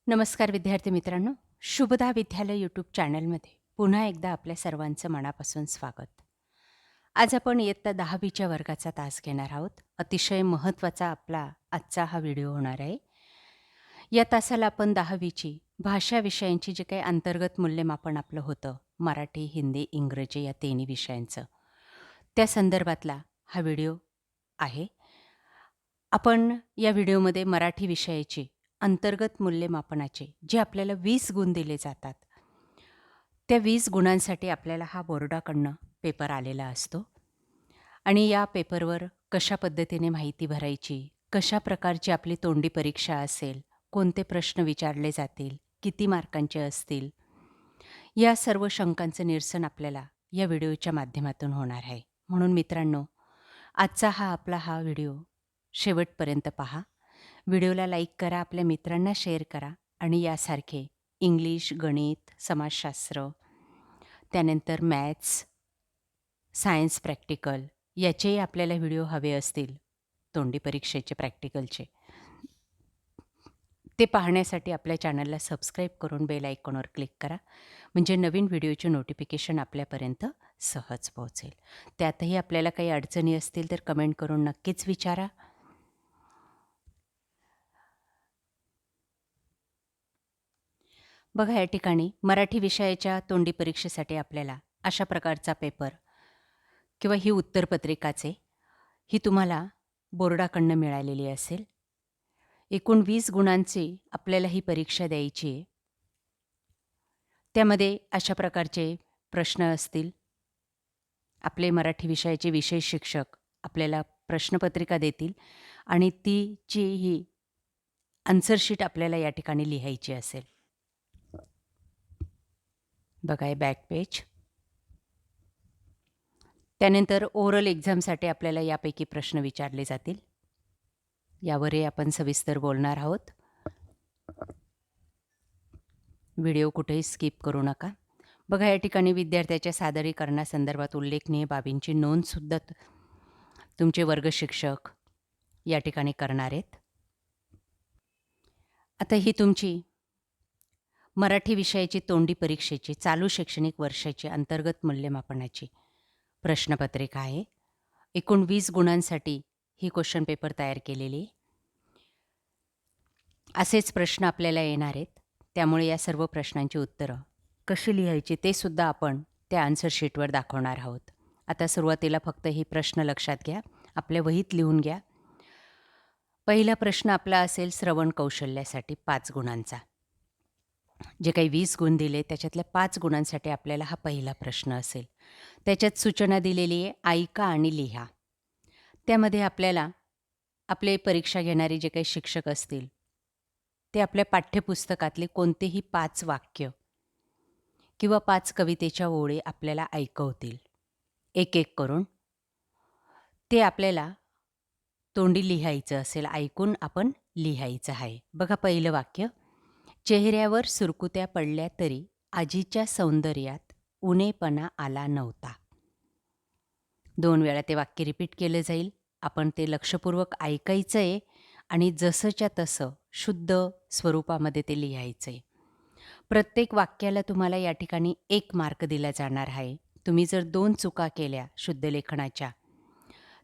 नमस्कार विद्यार्थी मित्रांनो, शुभदा विद्यालय यूट्यूब चॅनलमध्ये पुन्हा एकदा आपल्या सर्वांचं मनापासून स्वागत. आज आपण इयत्ता 10वीच्या वर्गाचा तास घेणार आहोत. अतिशय महत्त्वाचा आपला आजचा हा व्हिडिओ होणार आहे. या तासाला आपण 10वीची भाषा विषयांची जे काही अंतर्गत मूल्यमापन आपलं होतं, मराठी, हिंदी, इंग्रजी या तिन्ही विषयांचं, त्या संदर्भातला हा व्हिडिओ आहे. आपण या व्हिडिओमध्ये मराठी विषयाची अंतर्गत मूल्यमापनाचे जे आपल्याला 20 गुण दिले जातात, त्या 20 गुणांसाठी आपल्याला हा बोर्डाकडनं पेपर आलेला असतो आणि या पेपरवर कशा पद्धतीने माहिती भरायची, कशा प्रकारची आपली तोंडी परीक्षा असेल, कोणते प्रश्न विचारले जातील, किती मार्कांचे असतील, या सर्व शंकांचं निरसन आपल्याला या व्हिडिओच्या माध्यमातून होणार आहे. म्हणून मित्रांनो, आजचा आपला व्हिडिओ शेवटपर्यंत पहा. व्हिडिओला लाईक करा, आपल्या मित्रांना शेअर करा आणि यासारखे इंग्लिश, गणित, समाजशास्त्र, त्यानंतर मॅथ्स, सायन्स प्रॅक्टिकल याचेही आपल्याला व्हिडिओ हवे असतील, तोंडी परीक्षेचे प्रॅक्टिकलचे, ते पाहण्यासाठी आपल्या चॅनलला सबस्क्राईब करून बेल आयकॉनवर क्लिक करा. म्हणजे नवीन व्हिडिओचे नोटिफिकेशन आपल्यापर्यंत सहज पोहोचेल. त्यातही आपल्याला काही अडचणी असतील तर कमेंट करून नक्कीच विचारा. बघा, या ठिकाणी मराठी विषयाच्या तोंडी परीक्षेसाठी आपल्याला अशा प्रकारचा पेपर किंवा ही उत्तरपत्रिकाचे ही तुम्हाला बोर्डाकडनं मिळालेली असेल. एकूण 20 गुणांची आपल्याला ही परीक्षा द्यायची आहे. त्यामध्ये अशा प्रकारचे प्रश्न असतील. आपले मराठी विषयाचे विषय शिक्षक आपल्याला प्रश्नपत्रिका देतील आणि तिची ही आन्सरशीट आपल्याला या ठिकाणी लिहायची असेल. बघा, हे बॅक पेज. त्यानंतर ओरल एक्झामसाठी आपल्याला यापैकी प्रश्न विचारले जातील. यावरही आपण सविस्तर बोलणार आहोत. व्हिडिओ कुठेही स्किप करू नका. बघा, या ठिकाणी विद्यार्थ्याच्या सादरीकरणासंदर्भात उल्लेखनीय बाबींची नोंदसुद्धा तुमचे वर्ग शिक्षक या ठिकाणी करणार आहेत. आता ही तुमची मराठी विषयाची तोंडी परीक्षेची चालू शैक्षणिक वर्षाची अंतर्गत मूल्यमापनाची प्रश्नपत्रिका आहे. एकूण 20 गुणांसाठी ही क्वेश्चन पेपर तयार केलेली. असेच प्रश्न आपल्याला येणार आहेत. त्यामुळे या सर्व प्रश्नांची उत्तरं कशी लिहायची ते सुद्धा आपण त्या आन्सर शीटवर दाखवणार आहोत. आता सुरुवातीला फक्त ही प्रश्न लक्षात घ्या, आपल्या वहीत लिहून घ्या. पहिला प्रश्न आपला असेल श्रवण कौशल्यासाठी 5 गुणांचा. जे काही 20 गुण दिले त्याच्यातल्या 5 गुणांसाठी आपल्याला हा पहिला प्रश्न असेल. त्याच्यात सूचना दिलेली आहे, ऐका आणि लिहा. त्यामध्ये आपल्याला आपले परीक्षा घेणारे जे काही शिक्षक असतील ते आपल्या पाठ्यपुस्तकातले कोणतेही 5 वाक्य किंवा 5 कवितेच्या ओळी आपल्याला ऐकवतील. एक एक करून ते आपल्याला तोंडी लिहायचं असेल, ऐकून आपण लिहायचं आहे. बघा, पहिलं वाक्य, चेहऱ्यावर सुरकुत्या पडल्या तरी आजीच्या सौंदर्यात उणेपणा आला नव्हता. 2 वेळा ते वाक्य रिपीट केलं जाईल. आपण ते लक्षपूर्वक ऐकायचं आहे आणि जसंच्या तसं शुद्ध स्वरूपामध्ये ते लिहायचं आहे. प्रत्येक वाक्याला तुम्हाला या ठिकाणी 1 मार्क दिला जाणार आहे. तुम्ही जर 2 चुका केल्या शुद्ध लेखनाच्या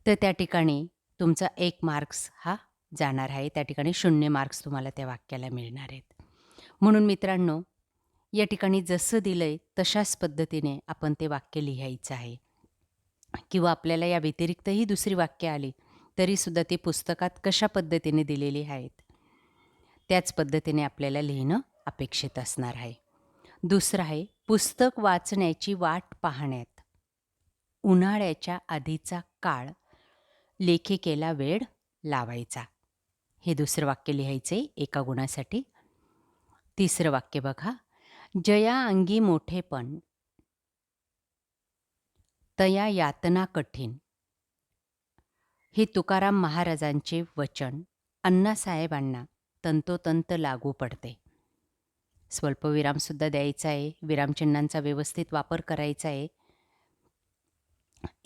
तर त्या ठिकाणी तुमचा 1 मार्क्स हा जाणार आहे. त्या ठिकाणी 0 मार्क्स तुम्हाला त्या वाक्याला मिळणार आहेत. म्हणून मित्रांनो, या ठिकाणी जसं दिलंय तशाच पद्धतीने आपण ते वाक्य लिहायचं आहे. किंवा आपल्याला या व्यतिरिक्तही दुसरी वाक्य आली तरीसुद्धा ती पुस्तकात कशा पद्धतीने दिलेली आहेत त्याच पद्धतीने आपल्याला लिहिणं अपेक्षित असणार आहे. दुसरं आहे, पुस्तक वाचण्याची वाट पाहण्यात उन्हाळ्याच्या आधीचा काळ लेखिकेला वेळ लावायचा. हे दुसरं वाक्य लिहायचे 1 गुणासाठी. तिसरं वाक्य बघा, जया अंगी मोठेपण तया यातना कठीण. हे तुकाराम महाराजांचे वचन अण्णासाहेबांना तंतोतंत लागू पडते. स्वल्पविरामसुद्धा द्यायचा आहे. विरामचिन्हांचा व्यवस्थित वापर करायचा आहे.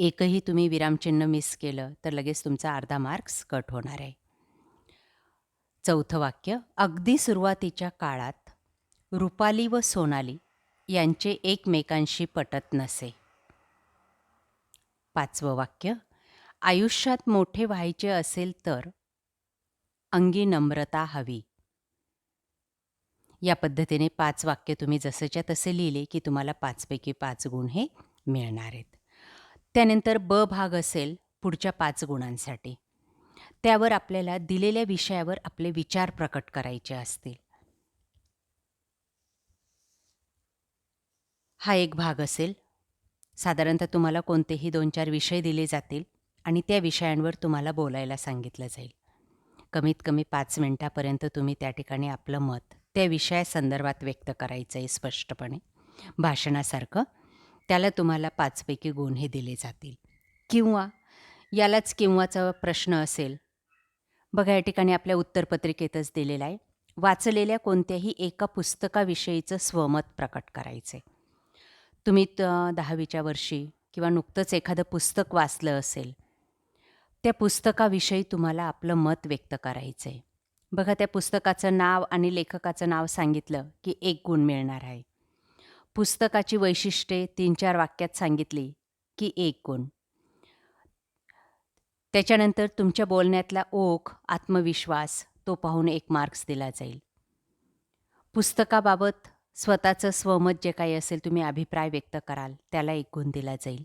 एकही तुम्ही विरामचिन्ह मिस केलं तर लगेच तुमचा अर्धा मार्क्स कट होणार आहे. चौथं वाक्य, अगदी सुरुवातीच्या काळात रुपाली व सोनाली यांचे एकमेकांशी पटत नसे. पाचवं वाक्य, आयुष्यात मोठे व्हायचे असेल तर अंगी नम्रता हवी. या पद्धतीने 5 वाक्य तुम्ही जसंच्या तसे लिहिले की तुम्हाला 5 पैकी 5 गुण हे मिळणार आहेत. त्यानंतर ब भाग असेल पुढच्या 5 गुणांसाठी. त्यावर आपल्याला दिलेल्या विषयावर आपले विचार प्रकट करायचे असतील. हा एक भाग असेल. साधारणतः तुम्हाला कोणतेही 2-4 विषय दिले जातील आणि त्या विषयांवर तुम्हाला बोलायला सांगितलं जाईल. कमीत कमी 5 मिनिटापर्यंत तुम्ही त्या ठिकाणी आपलं मत त्या विषयासंदर्भात व्यक्त करायचं आहे स्पष्टपणे, भाषणासारखं. त्याला तुम्हाला 5 पैकी गुण हे दिले जातील. किंवा यालाच किंवाचा प्रश्न असेल. बघा या ठिकाणी आपल्या उत्तरपत्रिकेतच दिलेला आहे. वाचलेल्या कोणत्याही एका पुस्तकाविषयीचं स्वमत प्रकट करायचे. तुम्ही 10वीच्या वर्षी किंवा नुकतंच एखादं पुस्तक वाचलं असेल, त्या पुस्तकाविषयी तुम्हाला आपलं मत व्यक्त करायचं आहे. बघा त्या पुस्तकाचं नाव आणि लेखकाचं नाव सांगितलं की 1 गुण मिळणार आहे. पुस्तकाची वैशिष्ट्ये 3-4 वाक्यात सांगितली की 1 गुण. त्याच्यानंतर तुमच्या बोलण्यातला ओघ, आत्मविश्वास तो पाहून 1 मार्क्स दिला जाईल. पुस्तकाबाबत स्वतःचं स्वमत जे काही असेल, तुम्ही अभिप्राय व्यक्त कराल, त्याला 1 गुण दिला जाईल.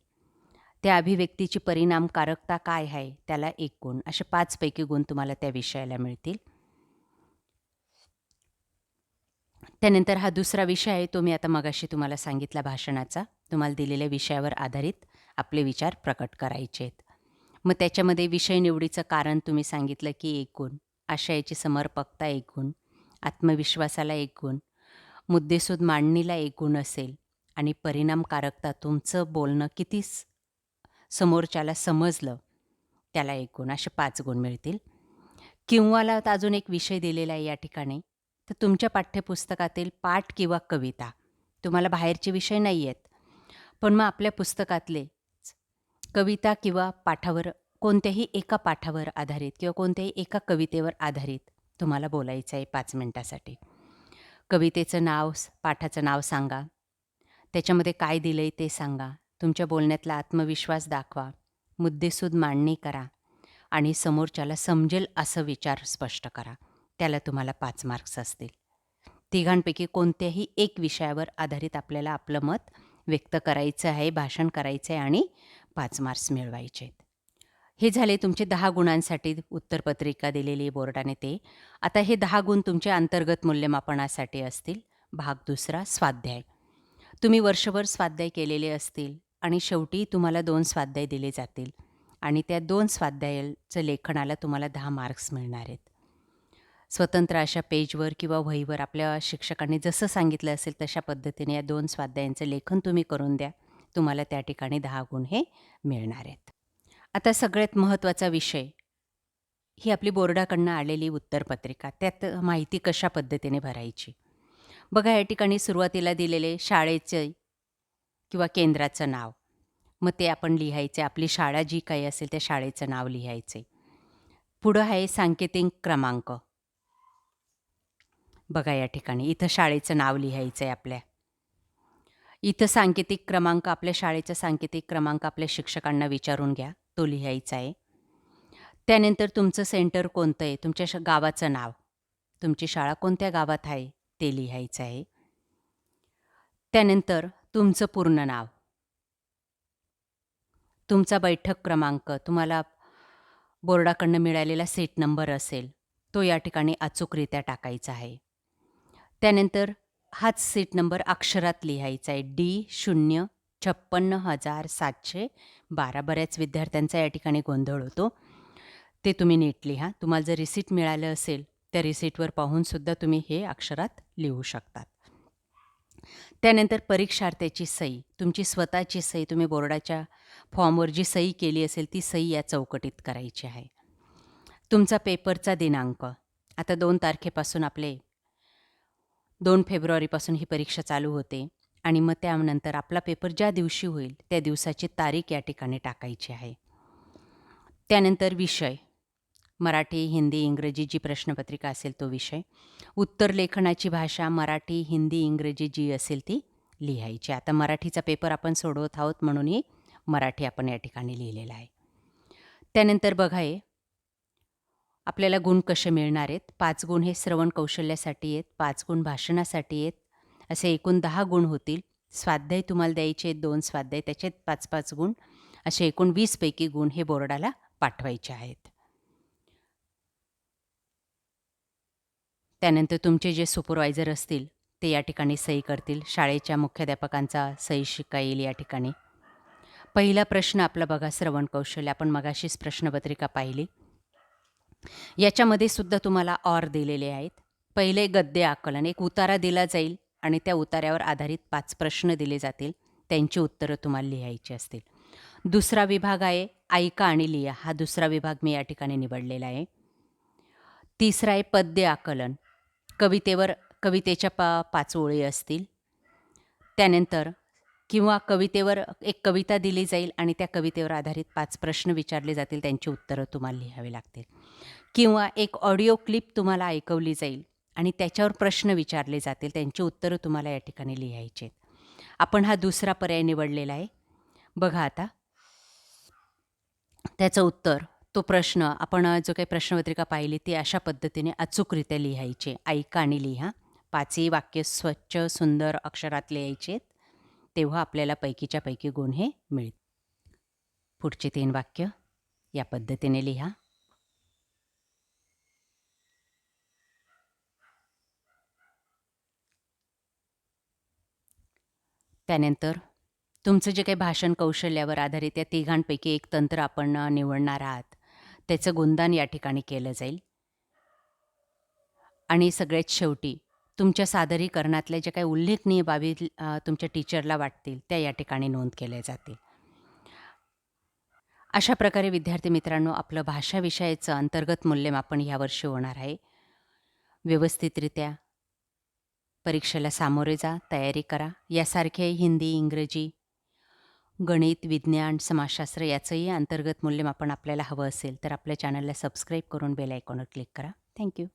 त्या अभिव्यक्तीची परिणामकारकता काय आहे, त्याला 1 गुण. असे 5 पैकी गुण तुम्हाला त्या विषयाला मिळतील. त्यानंतर हा दुसरा विषय आहे, तो मी आता मगाशी तुम्हाला सांगितला भाषणाचा. तुम्हाला दिलेल्या विषयावर आधारित आपले विचार प्रकट करायचे आहेत. मग त्याच्यामध्ये विषय निवडीचं कारण तुम्ही सांगितलं की 1 गुण, आशयाची समर्पकता 1 गुण, आत्मविश्वासाला 1 गुण, मुद्देसूद मांडणीला 1 गुण असेल आणि परिणामकारकता तुमचं बोलणं किती समोरच्याला समजलं त्याला 1 गुण, असे 5 गुण मिळतील. किंवाला अजून एक विषय दिलेला आहे या ठिकाणी. तर तुमच्या पाठ्यपुस्तकातील पाठ किंवा कविता, तुम्हाला बाहेरचे विषय नाही आहेत, पण मग आपल्या पुस्तकातले कविता किंवा पाठावर कोणत्याही एका पाठावर आधारित किंवा कोणत्याही एका कवितेवर आधारित तुम्हाला बोलायचं आहे 5 मिनिटासाठी. कवितेचं नाव, पाठाचं नाव सांगा, त्याच्यामध्ये काय दिलं आहे ते सांगा, तुमच्या बोलण्यातला आत्मविश्वास दाखवा, मुद्देसूद मांडणी करा आणि समोरच्याला समजेल असं विचार स्पष्ट करा. त्याला तुम्हाला 5 मार्क्स असतील. तिघांपैकी कोणत्याही एक विषयावर आधारित आपल्याला आपलं मत व्यक्त करायचं आहे, भाषण करायचं आहे आणि 5 मार्क्स मिळवायचे आहेत. हे झाले तुमचे 10 गुणांसाठी उत्तरपत्रिका दिलेली बोर्डाने ते. आता हे 10 गुण तुमच्या अंतर्गत मूल्यमापनासाठी असतील. भाग दुसरा, स्वाध्याय. तुम्ही वर्षभर स्वाध्याय केलेले असतील आणि शेवटी तुम्हाला 2 स्वाध्याय दिले जातील आणि त्या 2 स्वाध्यायाचं लेखनाला तुम्हाला 10 मार्क्स मिळणार आहेत. स्वतंत्र अशा पेजवर किंवा वहीवर आपल्या शिक्षकांनी जसं सांगितलं असेल तशा पद्धतीने या 2 स्वाध्यायांचं लेखन तुम्ही करून द्या. तुम्हाला त्या ठिकाणी 10 गुण हे मिळणार आहेत. आता सगळ्यात महत्त्वाचा विषय, ही आपली बोर्डाकडनं आलेली उत्तरपत्रिका. त्यात माहिती कशा पद्धतीने भरायची. बघा या ठिकाणी सुरुवातीला दिलेले शाळेचे किंवा केंद्राचं नाव, मग ते आपण लिहायचे. आपली शाळा जी काही असेल त्या शाळेचं नाव लिहायचे. पुढं आहे सांकेतिक क्रमांक. बघा या ठिकाणी इथं शाळेचं नाव लिहायचं आहे आपल्या. इथं सांकेतिक क्रमांक, आपल्या शाळेचा सांकेतिक क्रमांक आपल्या शिक्षकांना विचारून घ्या, तो लिहायचा आहे. त्यानंतर तुमचं सेंटर कोणतं आहे, तुमच्या गावाचं नाव, तुमची शाळा कोणत्या गावात आहे ते लिहायचं आहे. त्यानंतर तुमचं पूर्ण नाव, तुमचा बैठक क्रमांक, तुम्हाला बोर्डाकडनं मिळालेला सीट नंबर असेल तो या ठिकाणी अचूकरित्या टाकायचा आहे. त्यानंतर हाच सीट नंबर अक्षरात लिहायचा आहे. D-056,712. बऱ्याच विद्यार्थ्यांचा या ठिकाणी गोंधळ होतो, ते तुम्ही नीट लिहा. तुम्हाला जर रिसीट मिळालं असेल त्या रिसीटवर पाहूनसुद्धा तुम्ही हे अक्षरात लिहू शकतात. त्यानंतर परीक्षार्थ्याची सही, तुमची स्वतःची सही, तुम्ही बोर्डाच्या फॉर्मवर जी सही केली असेल ती सही या चौकटीत करायची आहे. तुमचा पेपरचा दिनांक, आता 2 तारखेपासून आपले 2 फेब्रुवारीपासून ही परीक्षा चालू होते आणि मग त्यानंतर आपला पेपर ज्या दिवशी होईल त्या दिवसाची तारीख या ठिकाणी टाकायची आहे. त्यानंतर विषय, मराठी, हिंदी, इंग्रजी जी प्रश्नपत्रिका असेल तो विषय. उत्तर लेखनाची भाषा मराठी, हिंदी, इंग्रजी जी असेल ती लिहायची. आता मराठीचा पेपर आपण सोडवत आहोत म्हणून ही मराठी आपण या ठिकाणी लिहिलेलं आहे. त्यानंतर बघा हे आपल्याला गुण कसे मिळणार आहेत. 5 गुण हे श्रवण कौशल्यासाठी आहेत, 5 गुण भाषणासाठी आहेत. असे एकूण 10 गुण होतील. स्वाध्याय तुम्हाला द्यायचे आहेत, 2 स्वाध्याय त्याचे 5-5 गुण. असे एकूण 20 पैकी गुण हे बोर्डाला पाठवायचे आहेत. त्यानंतर तुमचे जे सुपरवायझर असतील ते या ठिकाणी सही करतील. शाळेच्या मुख्याध्यापकांचा सही शिक्का येईल या ठिकाणी. पहिला प्रश्न आपला बघा श्रवण कौशल्य. आपण मगाशीच प्रश्नपत्रिका पाहिली. याच्यामध्ये सुद्धा तुम्हाला ऑर दिलेले आहेत. पहिले गद्य आकलन. एक उतारा दिला जाईल आणि त्या उतार्यावर आधारित 5 प्रश्न दिले जातील. त्यांची उत्तरं तुम्हाला लिहायची असतील. दुसरा विभाग आहे ऐका आणि लिहा. हा दुसरा विभाग मी या ठिकाणी निवडलेला आहे. तिसरा आहे पद्य आकलन. कवितेच्या 5 ओळी असतील. त्यानंतर किंवा कवितेवर एक कविता दिली जाईल आणि त्या कवितेवर आधारित 5 प्रश्न विचारले जातील. त्यांची उत्तरं तुम्हाला लिहावी लागतील. किंवा एक ऑडिओ क्लिप तुम्हाला ऐकवली जाईल आणि त्याच्यावर प्रश्न विचारले जातील. त्यांची उत्तरं तुम्हाला या ठिकाणी लिहायची आहेत. आपण हा दुसरा पर्याय निवडलेला आहे. बघा आता त्याचं उत्तर तो प्रश्न आपण जो काही प्रश्नपत्रिका पाहिली ती अशा पद्धतीने अचूकरित्या लिहायचे. ऐका आणि लिहा. 5ही वाक्य स्वच्छ सुंदर अक्षरात लिहायचे आहेत. तेव्हा आपल्याला पैकीच्या पैकी गुण हे मिळतील. पुढची 3 वाक्य या पद्धतीने लिहा. त्यानंतर तुमचं जे काही भाषण कौशल्यावर आधारित या तिघांपैकी एक तंत्र आपण निवडणार आहात. त्याचं गुणदान या ठिकाणी केलं जाईल. आणि सगळ्यात शेवटी तुमच्या सादरीकरणातल्या ज्या काही उल्लेखनीय बाबी तुमच्या टीचरला वाटतील त्या या ठिकाणी नोंद केल्या जातील. अशा प्रकारे विद्यार्थी मित्रांनो आपलं भाषा विषयाचं अंतर्गत मूल्यमापन यावर्षी होणार आहे. व्यवस्थितरित्या परीक्षेला सामोरे जा, तयारी करा. यासारखे हिंदी, इंग्रजी, गणित, विज्ञान, समाजशास्त्र याचंही अंतर्गत मूल्यमापन आपल्याला हवं असेल तर आपल्या चॅनलला सबस्क्राईब करून बेल आयकॉनवर क्लिक करा. थँक्यू.